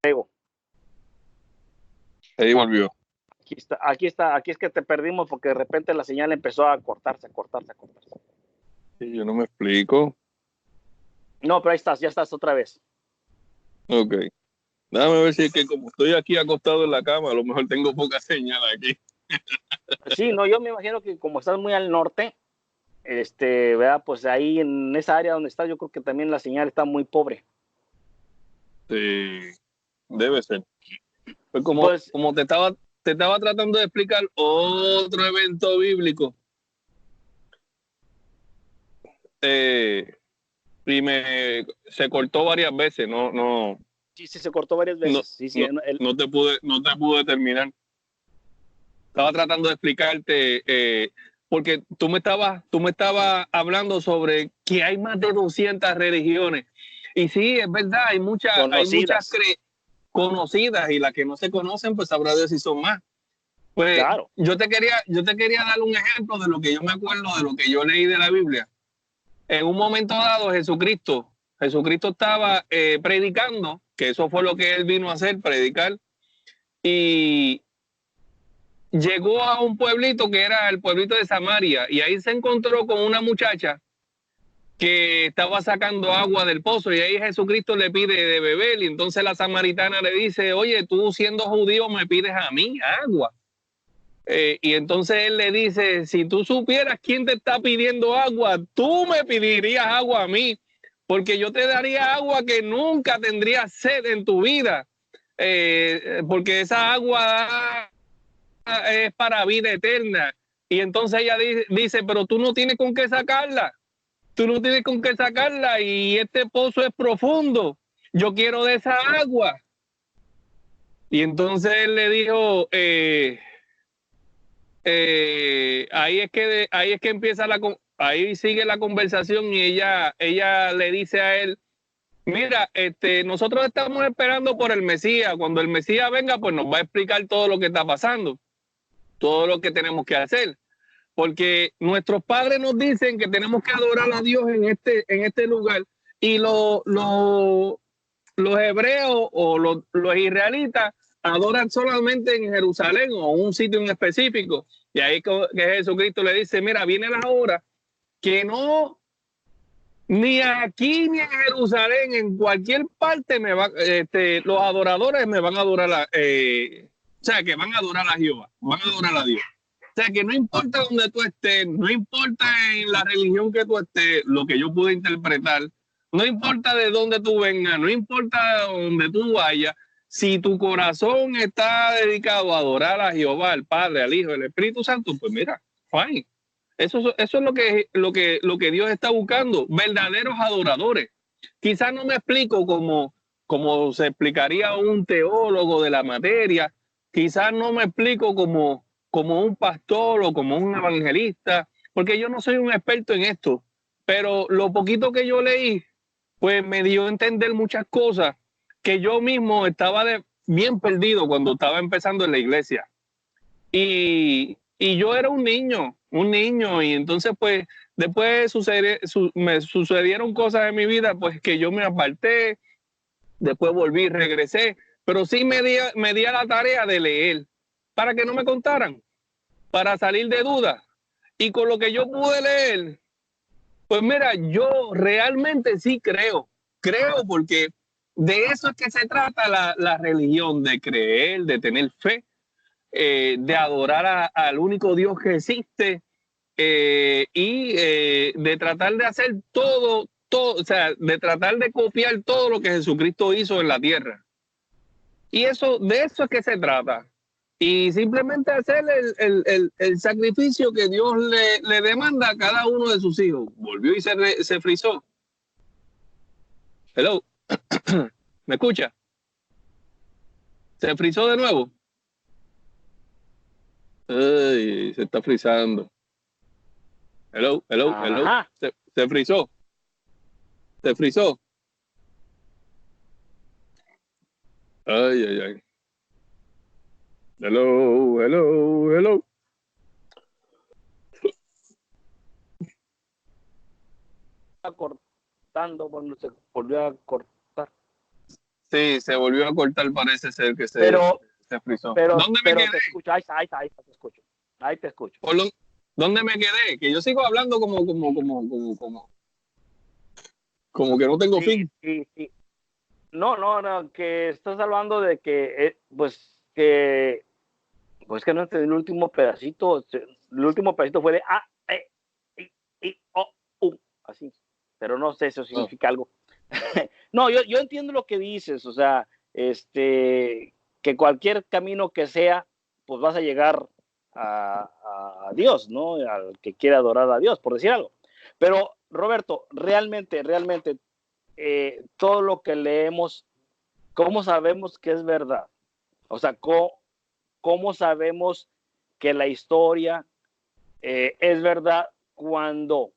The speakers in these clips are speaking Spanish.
Diego. Ahí volvió. Aquí es que te perdimos porque de repente la señal empezó a cortarse. Sí, yo no me explico. No, pero ahí estás, ya estás otra vez. Ok. Déjame ver si es que como estoy aquí acostado en la cama, a lo mejor tengo poca señal aquí. Sí, no, yo me imagino que como estás muy al norte, ¿verdad? Pues ahí en esa área donde estás, yo creo que también la señal está muy pobre. Sí, debe ser. Pues como, Pues como te estaba tratando de explicar otro evento bíblico, eh, y se cortó varias veces, sí, se cortó varias no, veces. Sí, sí, no, no te pude terminar. Estaba tratando de explicarte, porque tú me estabas hablando sobre que hay más de 200 religiones. Y sí, es verdad, hay muchas conocidas. conocidas, y las que no se conocen, pues sabrá Dios si son más. Pues Claro. yo te quería dar un ejemplo de lo que yo me acuerdo, de lo que yo leí de la Biblia. En un momento dado, Jesucristo estaba predicando, que eso fue lo que él vino a hacer, predicar, y llegó a un pueblito que era el pueblito de Samaria, y ahí se encontró con una muchacha que estaba sacando agua del pozo, y ahí Jesucristo le pide de beber, y entonces la samaritana le dice, oye, tú siendo judío me pides a mí agua. Y entonces él le dice, si tú supieras quién te está pidiendo agua, tú me pedirías agua a mí, porque yo te daría agua que nunca tendrías sed en tu vida, porque esa agua es para vida eterna. Y entonces ella dice, pero tú no tienes con qué sacarla, tú no tienes con qué sacarla, y este pozo es profundo, yo quiero de esa agua. Y entonces él le dijo, ahí es que empieza ahí sigue la conversación, y ella le dice a él, mira, nosotros estamos esperando por el Mesías, cuando el Mesías venga, pues nos va a explicar todo lo que está pasando, todo lo que tenemos que hacer, porque nuestros padres nos dicen que tenemos que adorar a Dios en este lugar, y los hebreos o los israelitas adoran solamente en Jerusalén o en un sitio en específico. Y ahí que Jesucristo le dice, mira, viene la hora que no, ni aquí ni en Jerusalén, en cualquier parte los adoradores me van a adorar, o sea, que van a adorar a Jehová, van a adorar a Dios. O sea, que no importa donde tú estés, no importa en la religión que tú estés, lo que yo pude interpretar, no importa de dónde tú vengas, no importa donde tú vayas, si tu corazón está dedicado a adorar a Jehová, al Padre, al Hijo, al Espíritu Santo, pues mira, fine. Eso es lo que Dios está buscando, verdaderos adoradores. Quizás no me explico como se explicaría un teólogo de la materia, quizás no me explico como un pastor o como un evangelista, porque yo no soy un experto en esto, pero lo poquito que yo leí, pues me dio a entender muchas cosas que yo mismo estaba bien perdido cuando estaba empezando en la iglesia. Y yo era un niño, y entonces pues después me sucedieron cosas en mi vida, pues que yo me aparté, después volví, regresé, pero sí me di a la tarea de leer para que no me contaran, para salir de dudas. Y con lo que yo pude leer, pues mira, yo realmente sí creo porque de eso es que se trata la religión, de creer, de tener fe, de adorar al único Dios que existe, de tratar de hacer todo, o sea, de tratar de copiar todo lo que Jesucristo hizo en la tierra. Y de eso es que se trata. Y simplemente hacer el sacrificio que Dios le demanda a cada uno de sus hijos. Volvió y se frizó. Hello, ¿me escucha? Se frizó de nuevo. Ay, se está frizando. Hello. Ajá. Se frizó. Se frizó. Ay. Hello. Cortando cuando se volvió a cortar. Sí, se volvió a cortar, parece ser que se frizó. ¿Dónde me quedé? Te escucho, ahí te escucho. Ahí te escucho. ¿Dónde me quedé? Que yo sigo hablando como que no tengo fin. Sí. No, que estás hablando de que, que no entendí el último pedacito. El último pedacito fue de A, I, O, U, así. Pero no sé, eso significa algo. No, yo entiendo lo que dices, o sea, que cualquier camino que sea, pues vas a llegar a Dios, ¿no? Al que quiera adorar a Dios, por decir algo. Pero, Roberto, realmente, todo lo que leemos, ¿cómo sabemos que es verdad? O sea, ¿cómo sabemos que la historia es verdad cuando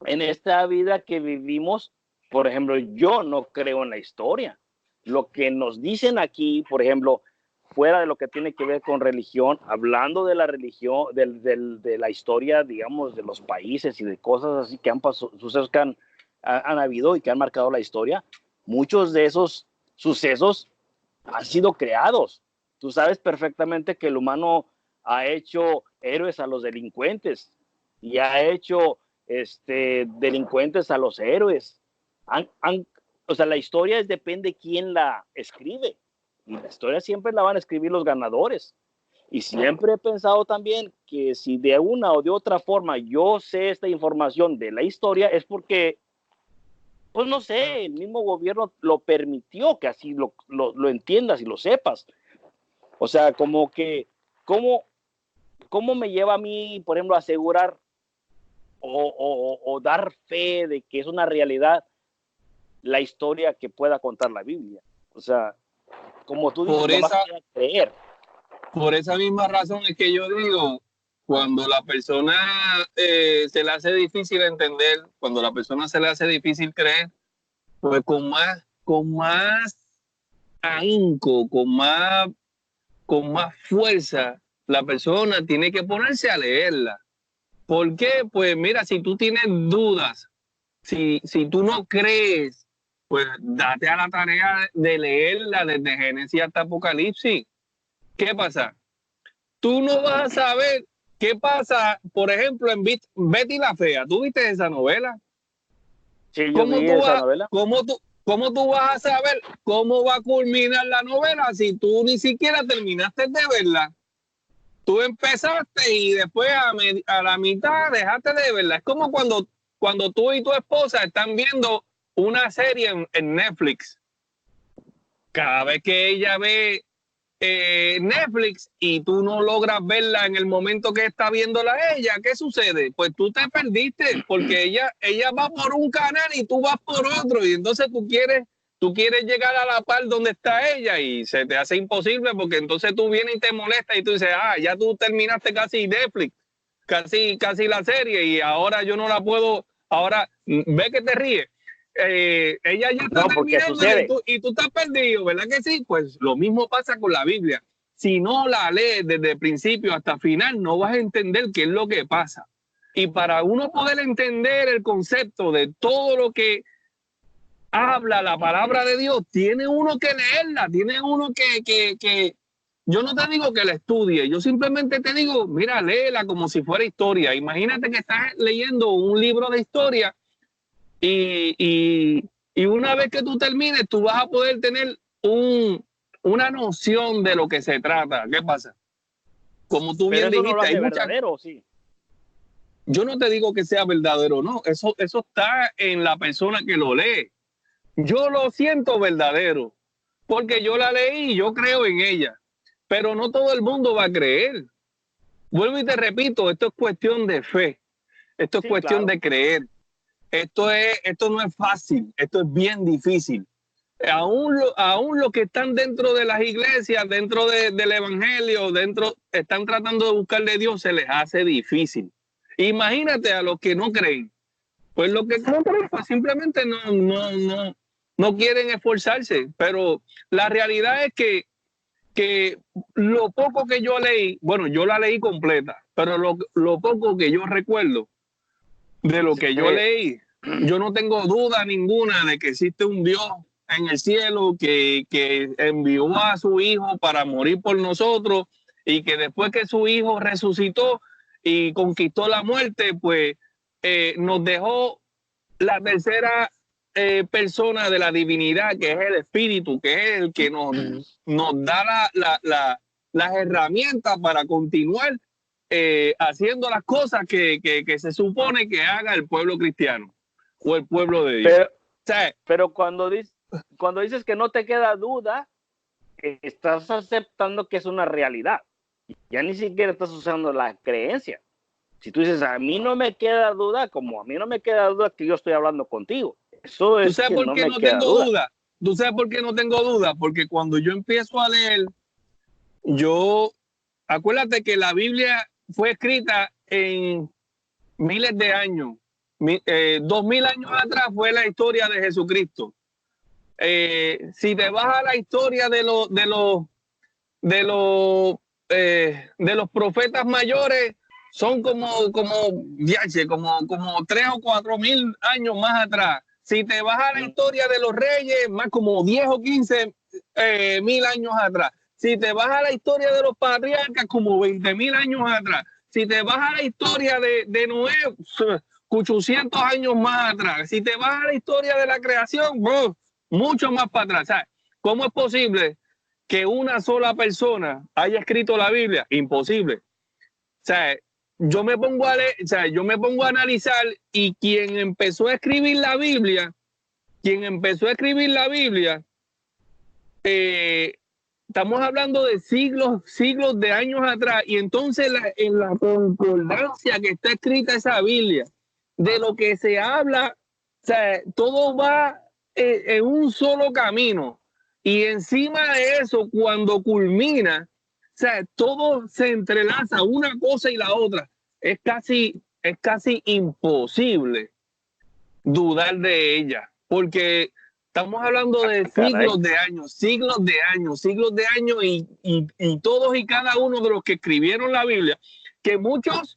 en esta vida que vivimos, por ejemplo, yo no creo en la historia? Lo que nos dicen aquí, por ejemplo, fuera de lo que tiene que ver con religión, hablando de la religión, de la historia, digamos, de los países y de cosas así que han pasado, sucesos que han habido y que han marcado la historia, muchos de esos sucesos han sido creados. Tú sabes perfectamente que el humano ha hecho héroes a los delincuentes y ha hecho delincuentes a los héroes. O sea, la historia depende quién la escribe. Y la historia siempre la van a escribir los ganadores. Y siempre he pensado también que si de una o de otra forma yo sé esta información de la historia es porque, pues no sé, el mismo gobierno lo permitió que así lo entiendas y lo sepas. O sea, como que, ¿cómo me lleva a mí, por ejemplo, a asegurar o dar fe de que es una realidad la historia que pueda contar la Biblia? O sea, como tú dices, no vas a creer. Por esa misma razón es que yo digo, cuando la persona se le hace difícil entender, cuando la persona se le hace difícil creer, pues con más ahínco, con más fuerza, la persona tiene que ponerse a leerla. ¿Por qué? Pues mira, si tú tienes dudas, si tú no crees, pues date a la tarea de leerla desde Génesis hasta Apocalipsis. ¿Qué pasa? Tú no vas a saber qué pasa, por ejemplo, en Betty la Fea. ¿Tú viste esa novela? Sí, yo vi esa novela. ¿Cómo tú vas a saber cómo va a culminar la novela si tú ni siquiera terminaste de verla? Tú empezaste y después a la mitad dejaste de verla. Es como cuando tú y tu esposa están viendo una serie en Netflix. Cada vez que ella ve Netflix y tú no logras verla en el momento que está viéndola ella, ¿qué sucede? Pues tú te perdiste porque ella va por un canal y tú vas por otro y entonces tú quieres llegar a la par donde está ella y se te hace imposible porque entonces tú vienes y te molestas y tú dices, ya tú terminaste casi Netflix, casi la serie y ahora yo no la puedo, ahora ve que te ríes. Ella ya está terminando y tú estás perdido, ¿verdad que sí? Pues lo mismo pasa con la Biblia. Si no la lees desde el principio hasta final, no vas a entender qué es lo que pasa. Y para uno poder entender el concepto de todo lo que habla la palabra de Dios, tiene uno que leerla, tiene uno que yo no te digo que la estudie, yo simplemente te digo, mira, léela como si fuera historia. Imagínate que estás leyendo un libro de historia y una vez que tú termines, tú vas a poder tener una noción de lo que se trata. ¿Qué pasa? Como tú bien dijiste, hay verdadero, sí. Yo no te digo que sea verdadero, no. Eso está en la persona que lo lee. Yo lo siento verdadero, porque yo la leí y yo creo en ella. Pero no todo el mundo va a creer. Vuelvo y te repito, esto es cuestión de fe. Esto es cuestión de creer. Esto no es fácil, esto es bien difícil. Aún los que están dentro de las iglesias, dentro del evangelio, están tratando de buscarle a Dios, se les hace difícil. Imagínate a los que no creen. Pues los que no creen, pues simplemente no quieren esforzarse. Pero la realidad es que lo poco que yo leí, bueno, yo la leí completa, pero lo poco que yo recuerdo de lo que yo leí, yo no tengo duda ninguna de que existe un Dios en el cielo, que envió a su hijo para morir por nosotros, y que después que su hijo resucitó y conquistó la muerte, pues nos dejó la tercera persona de la divinidad, que es el Espíritu, que es el que nos da las herramientas para continuar haciendo las cosas que se supone que haga el pueblo cristiano o el pueblo de Dios. Pero cuando dices que no te queda duda, estás aceptando que es una realidad. Ya ni siquiera estás usando la creencia. Si tú dices, a mí no me queda duda, como a mí no me queda duda que yo estoy hablando contigo. Eso es. ¿Tú sabes por qué no tengo duda? ¿Tú sabes por qué no tengo duda? Porque cuando yo empiezo a leer, acuérdate que la Biblia fue escrita en miles de años. 2000 años atrás fue la historia de Jesucristo. Si te vas a la historia de los profetas mayores, son como 3 o 4 mil años más atrás. Si te vas a la historia de los reyes, más como 10 o 15 mil años atrás. Si te vas a la historia de los patriarcas, como 20 mil años atrás. Si te vas a la historia de Noé, 800 años más atrás. Si te vas a la historia de la creación, mucho más para atrás. ¿Sabes? ¿Cómo es posible que una sola persona haya escrito la Biblia? Imposible. O sea, yo me pongo a analizar, y quien empezó a escribir la Biblia, estamos hablando de siglos de años atrás, y entonces en la concordancia que está escrita esa Biblia, de lo que se habla, o sea, todo va en un solo camino, y encima de eso, cuando culmina, o sea, todo se entrelaza, una cosa y la otra. Es casi imposible dudar de ella, porque estamos hablando de siglos de años, y todos y cada uno de los que escribieron la Biblia, que muchos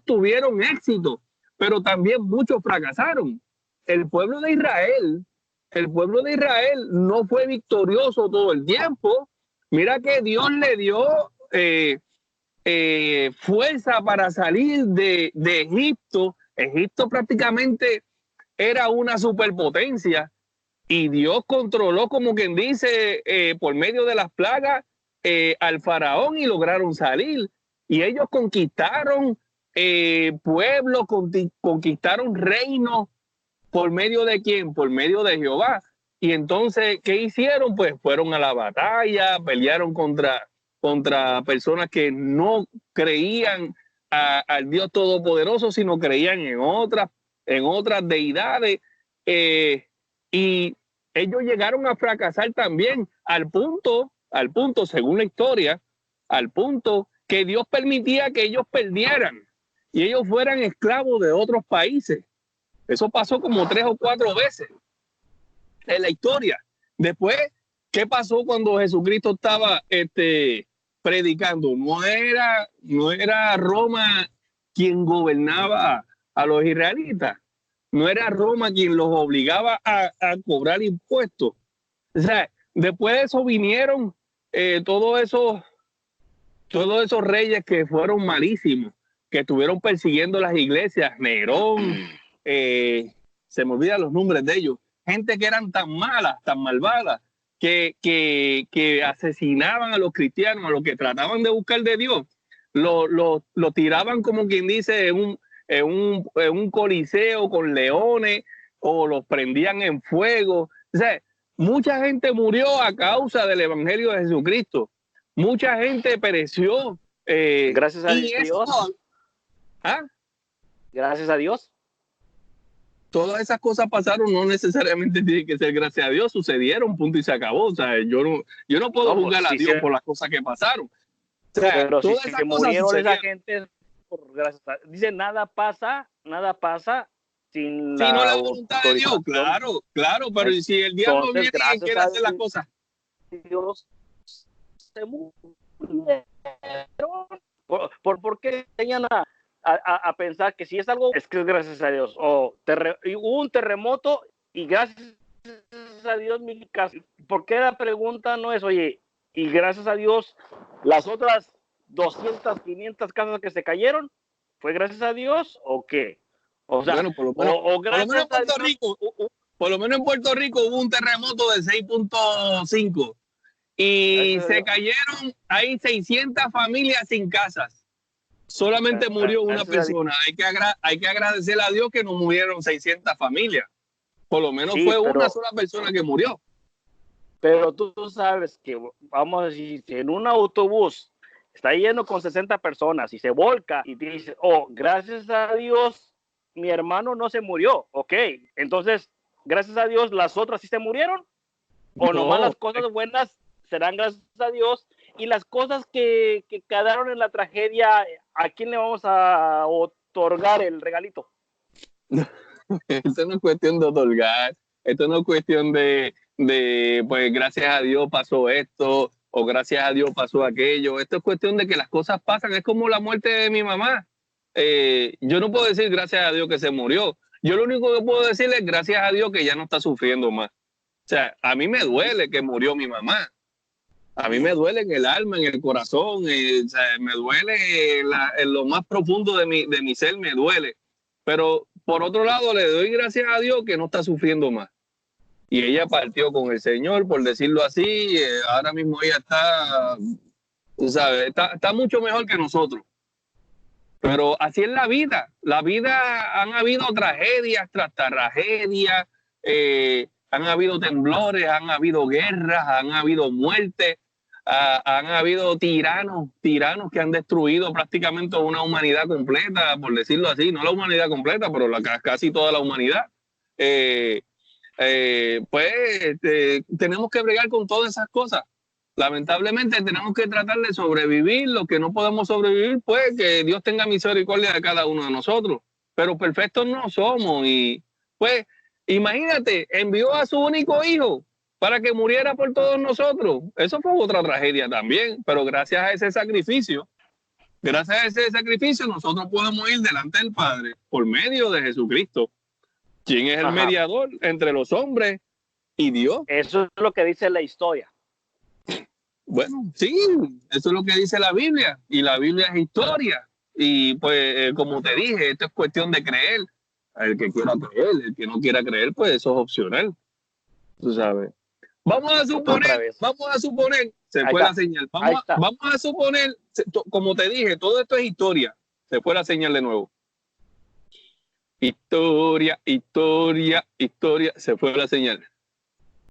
tuvieron éxito, pero también muchos fracasaron. El pueblo de Israel no fue victorioso todo el tiempo. Mira que Dios le dio fuerza para salir de Egipto. Egipto prácticamente era una superpotencia, y Dios controló, como quien dice, por medio de las plagas al faraón, y lograron salir. Y ellos conquistaron pueblos, conquistaron reinos. ¿Por medio de quién? Por medio de Jehová. Y entonces, ¿qué hicieron? Pues fueron a la batalla, pelearon contra personas que no creían al Dios Todopoderoso, sino creían en otras deidades. Y ellos llegaron a fracasar también, al punto, según la historia, al punto que Dios permitía que ellos perdieran y ellos fueran esclavos de otros países. Eso pasó como 3 o 4 veces en la historia. Después, ¿qué pasó cuando Jesucristo estaba predicando? No era Roma quien gobernaba a los israelitas. No era Roma quien los obligaba a cobrar impuestos. O sea, después de eso vinieron todos esos reyes que fueron malísimos, que estuvieron persiguiendo las iglesias. Nerón, se me olvidan los nombres de ellos. Gente que eran tan malas, tan malvadas, que asesinaban a los cristianos, a los que trataban de buscar de Dios. Lo tiraban, como quien dice, en un coliseo con leones, o los prendían en fuego. O sea, mucha gente murió a causa del evangelio de Jesucristo. Mucha gente pereció. Gracias a Dios. Gracias a Dios. Todas esas cosas pasaron, no necesariamente tiene que ser gracias a Dios, sucedieron, punto y se acabó. O sea, yo no puedo juzgar a Dios por las cosas que pasaron. O sea, pero si se murieron esa gente, dice, nada pasa sin la voluntad de Dios. Claro, pero si el diablo viene y quiere hacer las cosas, Dios se murieron. ¿Por qué enseñan a pensar que si es algo, es que es gracias a Dios? O hubo un terremoto y gracias gracias a Dios mi casa. ¿Por qué la pregunta no es, oye, y gracias a Dios las otras 200, 500 casas que se cayeron, fue gracias a Dios o qué? O sea, bueno, por lo menos, o gracias en Puerto a Dios, Rico, por lo menos en Puerto Rico hubo un terremoto de 6.5 y se cayeron, hay 600 familias sin casas. Solamente murió una persona. Hay que agradecer a Dios que no murieron 600 familias. Por lo menos sí, fue una sola persona que murió. Pero tú sabes que, vamos a decir, si en un autobús está lleno con 60 personas y se volca y te dice, oh, gracias a Dios, mi hermano no se murió. Ok, entonces, gracias a Dios, las otras sí se murieron. O nomás las cosas buenas serán gracias a Dios. Y las cosas que quedaron en la tragedia, ¿a quién le vamos a otorgar el regalito? Esto no es cuestión de otorgar. Esto no es cuestión de pues gracias a Dios pasó esto o gracias a Dios pasó aquello. Esto es cuestión de que las cosas pasan. Es como la muerte de mi mamá. Yo no puedo decir gracias a Dios que se murió. Yo lo único que puedo decir es gracias a Dios que ya no está sufriendo más. O sea, a mí me duele que murió mi mamá. A mí me duele en el alma, en el corazón. O sea, me duele en lo más profundo de mi ser, me duele. Pero por otro lado, le doy gracias a Dios que no está sufriendo más. Y ella partió con el Señor, por decirlo así. Ahora mismo ella está, tú sabes, está mucho mejor que nosotros. Pero así es la vida. La vida, han habido tragedias tras tragedias, han habido temblores, han habido guerras, han habido muertes, han habido tiranos que han destruido prácticamente una humanidad completa, por decirlo así. No la humanidad completa, pero casi toda la humanidad. Tenemos que bregar con todas esas cosas. Lamentablemente tenemos que tratar de sobrevivir. Lo que no podemos sobrevivir, pues que Dios tenga misericordia de cada uno de nosotros. Pero perfectos no somos. Y pues imagínate, envió a su único hijo para que muriera por todos nosotros. Eso fue otra tragedia también. Pero gracias a ese sacrificio, nosotros podemos ir delante del Padre por medio de Jesucristo, quien es el mediador entre los hombres y Dios. Eso es lo que dice la historia. Bueno, sí, eso es lo que dice la Biblia, y la Biblia es historia. Y pues, como te dije, esto es cuestión de creer. El que quiera creer, el que no quiera creer, pues eso es opcional. Tú sabes. Vamos a suponer, se fue la señal. Vamos a suponer, como te dije, todo esto es historia. Se fue la señal de nuevo. Historia, se fue la señal.